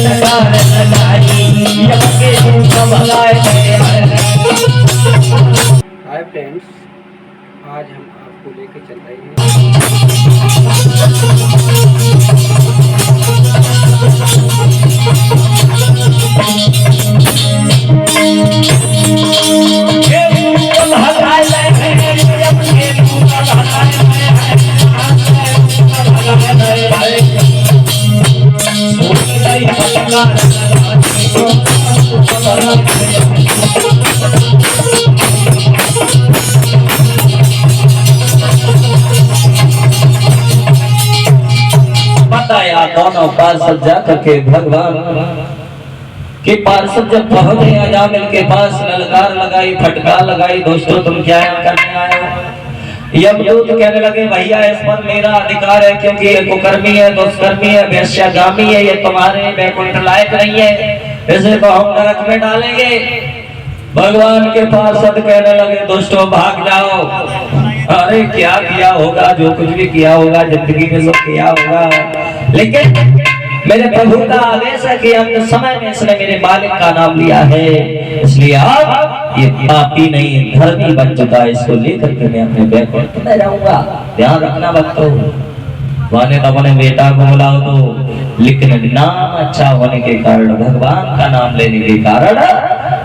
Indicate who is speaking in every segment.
Speaker 1: फटकार लगाई यम के दूत भगाए गए।
Speaker 2: हाय फ्रेंड्स, आज हम आपको लेके चल रहे हैं
Speaker 1: बताया दोनों पार्षद जाकर के भगवान के पार्षद जब पहुंचे अजामिल के पास ललकार लगाई, फटकार लगाई, दोस्तों तुम क्या करने आए हो? यमदूत कहने लगे भैया इस पर मेरा अधिकार है, क्योंकि ये कुकर्मी है, दुष्कर्मी है, वेश्यागामी है, ये तुम्हारे बैकुंठ लायक नहीं है, इसे तो हम नरक में डालेंगे। भगवान के पार्षद कहने लगे दोस्तों भाग जाओ। अरे क्या किया होगा, जो कुछ भी किया होगा जिंदगी में सब किया होगा, लेकिन मेरे प्रभु का आदेश है कि अंत समय में इसने मेरे मालिक का नाम लिया है, इसलिए अब ये पापी नहीं धर्मी बन चुका है, इसको लेकर के मैं अपने बैकुंठ में जाऊंगा। ध्यान रखना भक्तों, वाले तो अपने बेटा को बुलाओ तो, लेकिन नाम अच्छा होने के कारण, भगवान का नाम लेने के कारण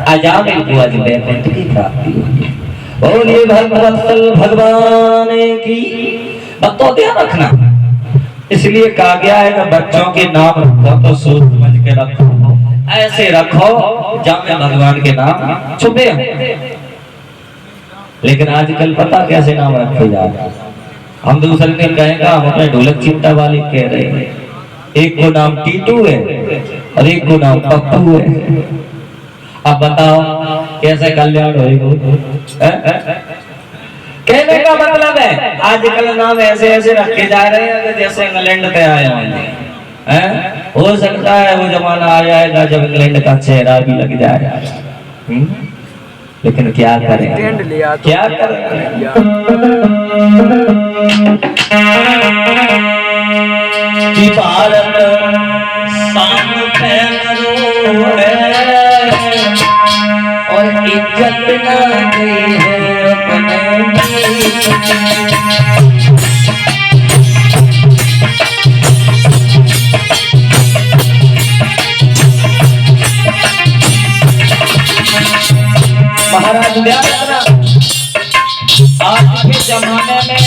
Speaker 1: अजामिल को आज बैकुंठ की प्राप्ति हुई। बोलिए भगवत्सल भगवान की। भक्तों ध्यान रखना, इसलिए कहा गया है कि बच्चों के नाम रखो तो सोच समझ के रखो, ऐसे रखो जहाँ भगवान के नाम छुपे हों। लेकिन आजकल पता कैसे नाम रखे जा रहे हैं। हम दूसरे दिन कहेगा हम अपने ढोलक चिमटा वाले कह रहे हैं, एक को नाम टीटू है और एक को नाम पप्पू है। अब बताओ कैसे कल्याण होगा? कहने का मतलब है आजकल नाम ऐसे ऐसे रखे जा रहे हैं जैसे इंग्लैंड पे आए हैं। हो सकता है वो जमाना आ जाएगा जब इंग्लैंड का चेहरा भी लग जाएगा, लेकिन क्या करें, क्या करें। भारत शान पहनो है और इज्जत ना गई है अपने। महाराज आज के जमाने में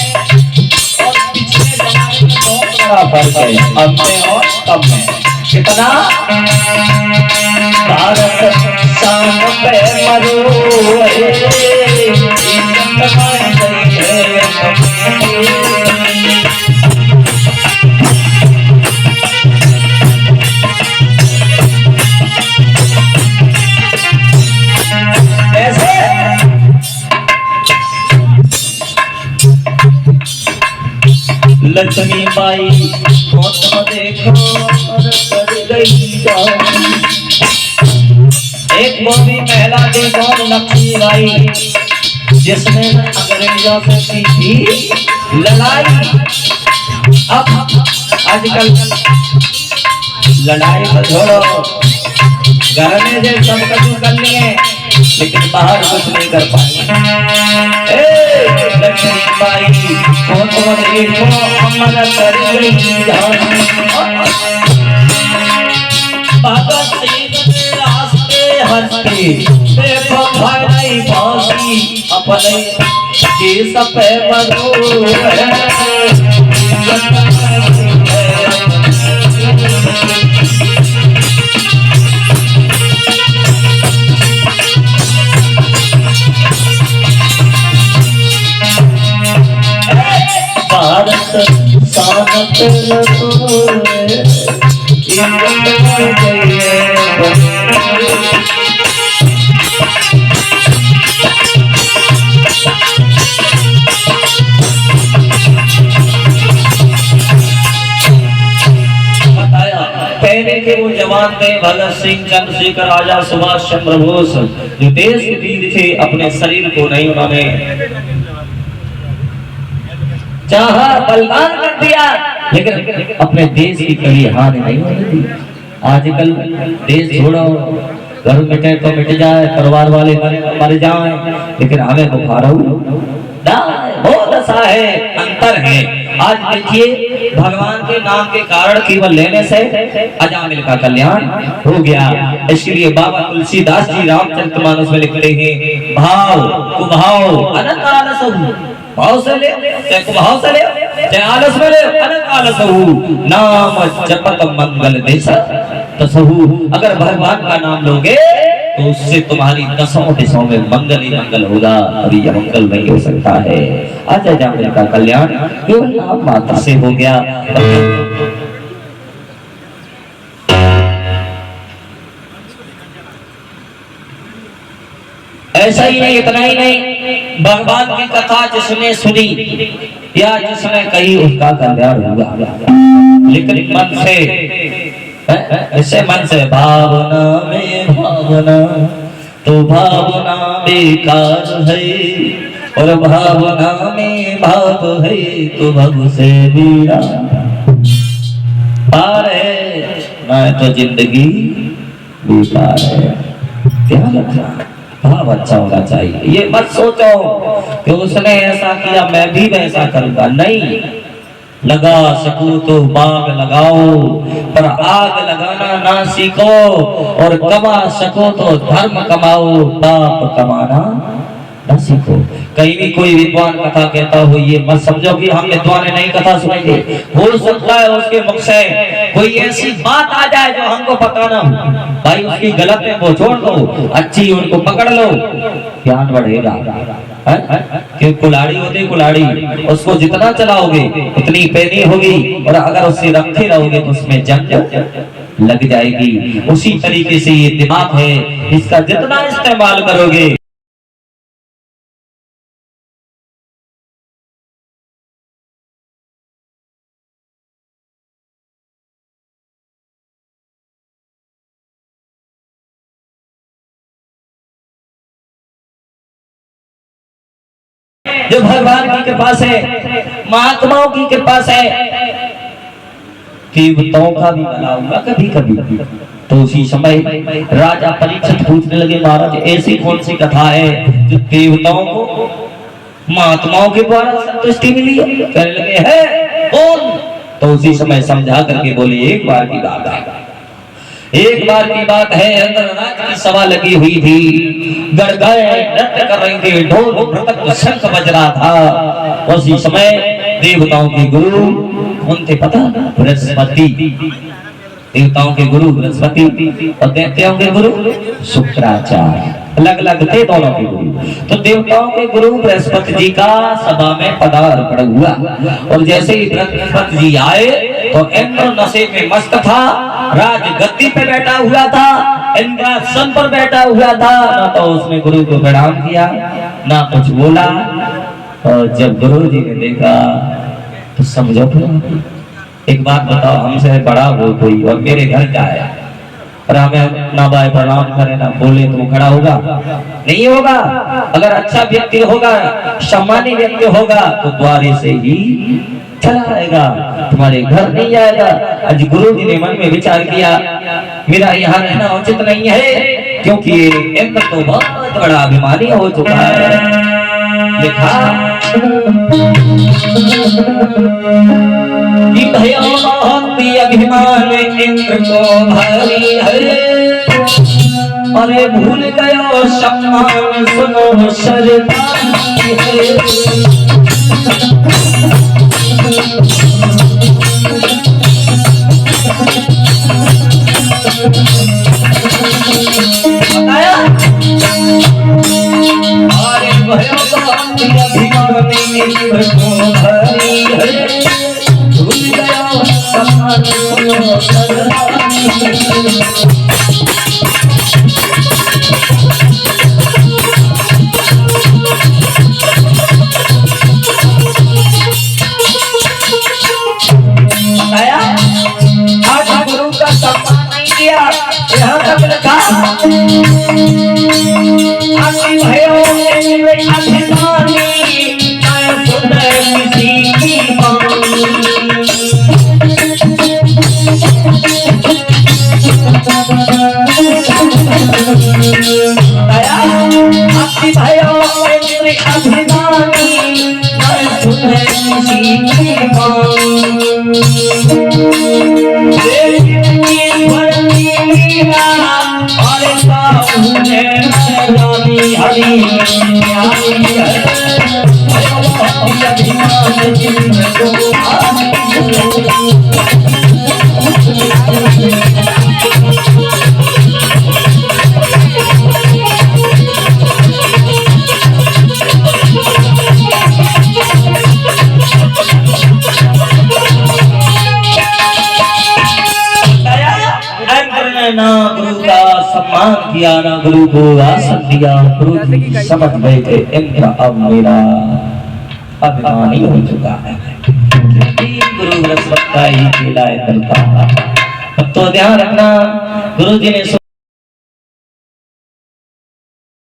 Speaker 1: और पिछले जमाने में बहुत बड़ा फर्क है, अब में और तब में। कितना? भारत शान पे मरो लक्ष्मी बाई देखो एक मोदी महिला थी कौन, लक्ष्मी बाई, जिसने अंग्रेजों से की थी लड़ाई। अब आजकल लड़ाई को छोड़ो, घर में जो सब कुछ कर लिए लेकिन बाहर कुछ नहीं कर पाए। लक्ष्मी बाई फोटो देखो अमर कर गई भगत सिंह रास्ते हंसते देखो भाई फांसी अपने देश पे मरो भारत सानत पहले के वो जवान थे भगत सिंह, चंद्रशेखर आजाद, सुभाष चंद्र बोस, जो देश के वीर थे, अपने शरीर को नहीं उन्होंने चाहा बलिदान कर दिया, लेकिन अपने देश की कभी हानि नहीं होने दी। आजकल देश छोड़ो, घर मिटे तो मिट जाए, परिवार वाले मर जाए, लेकिन हमें बुखार बहुत ऐसा है, अंतर है। आज देखिए भगवान के नाम के कारण केवल लेने से अजामिल का कल्याण हो गया। इसलिए बाबा तुलसीदास जी रामचरितमानस में लिखते हैं, भाव कुभाव अनंत आलस भाव से ले, चाहे कुभाव से ले, चाहे आलस में ले, अनंत आलस नाम जपत मंगल देश तसहु। अगर भगवान का नाम लोगे तो उससे तुम्हारी दसों दिशाओं में मंगल ही मंगल होगा, अभी यह मंगल नहीं हो सकता है। आज अजामिल का कल्याण केवल नाम मात्र से हो गया। ऐसा ही नहीं, इतना ही नहीं, भगवान की कथा जिसने सुनी या जिसने कही उसका कल्याण हुआ, लेकिन मन से, ऐसे मन से भावना में भावना तो भावना बेकार है, और भावना में भाव है तो भव से बीड़ा पार है, मैं तो जिंदगी बेकार है। ध्यान रखना, भाव अच्छा होना चाहिए। ये मत सोचो कि उसने ऐसा किया मैं भी वैसा करूंगा, नहीं। लगा सको तो बाग लगाओ, पर आग लगाना ना सीखो, और कमा सको तो धर्म कमाओ, पाप कमाना ना सीखो। कहीं भी कोई विद्वान कथा कहता हो ये मत समझो कि हम विद्वान नहीं कथा सुनेंगे। हो सकता है उसके मुख से कोई ऐसी बात आ जाए जो हमको पता ना हो, भाई उसकी गलत है वो छोड़ दो, अच्छी उनको पकड़ लो, ज्ञान बढ़ेगा। कि कुल्हाड़ी होती कुल्हाड़ी, उसको जितना चलाओगे उतनी पैनी होगी, और अगर उससे रखे रहोगे तो उसमें जंग लग जाएगी। उसी तरीके से ये दिमाग है, इसका जितना इस्तेमाल करोगे जो भगवान की कृपा से, महात्माओं की कृपा से देवताओं का भी भला हुआ कभी कभी। तो उसी समय राजा परीक्षित पूछने लगे, महाराज ऐसी कौन सी कथा है जो देवताओं को महात्माओं के द्वारा संतुष्टि मिली है? कहने लगे है कौन? तो उसी समय समझा करके बोले, एक बार की बात है, एक बार की बात है, इंद्रराज की सभा लगी हुई थी, गड़गड़ाए नृत्य कर रही थी, ढोल मृदंग शंख बज रहा था। उसी समय देवताओं के गुरु कौन थे पता? बृहस्पति। देवताओं के गुरु बृहस्पति और दैत्यों के गुरु शुक्राचार्य, अलग अलग थे दोनों के गुरु। तो देवताओं के गुरु बृहस्पति जी का सभा में पदार्पण हुआ, और जैसे ही बृहस्पति जी आए तो इंद्र नशे में मस्त था, राज गद्दी पे बैठा हुआ था, इंद्रासन पर बैठा हुआ था, ना तो उसने गुरु को प्रणाम किया ना कुछ बोला। और जब गुरु जी ने देखा तो समझो, एक बात बताओ, हमसे बड़ा हो कोई और मेरे घर का है, और हमें ना भाई प्रणाम करे ना बोले तो खड़ा होगा? नहीं होगा। अगर अच्छा व्यक्ति होगा, सम्मानी व्यक्ति होगा तो द्वारे से ही चला आएगा, तुम्हारे घर नहीं आएगा। आज गुरु जी ने मन में विचार किया, मेरा यहाँ रहना उचित नहीं है, क्योंकि इंद्र तो बहुत बड़ा अभिमानी हो चुका है। लिखा कि भयो बहुत अभिमान इंद्र को भारी है, अरे भूल गयो सम्मान सुनो सरदारी है। बताया अरे भयो बहुत अभिमान इंद्र को भारी है, भूल गयो सम्मान सुनो सरदारी है। आज गुरु का सम्मान नहीं किया, यहाँ तक लिखा अभिमानी किसी की आपकी भाइयों मेरे अभिमानी मैं सुने किसी की मांग देवी भरती लीला और सामने रानी हरी न्यारी है अभिमान जिनको ना गुरु का सम्मान किया ना गुरु को आसन दिया गुरु जी समझ गए थे इनका अब मेरा अभिमान ही हो चुका है गुरु बृहस्पति का ही खेला है करता। अब तो ध्यान रखना गुरु जी ने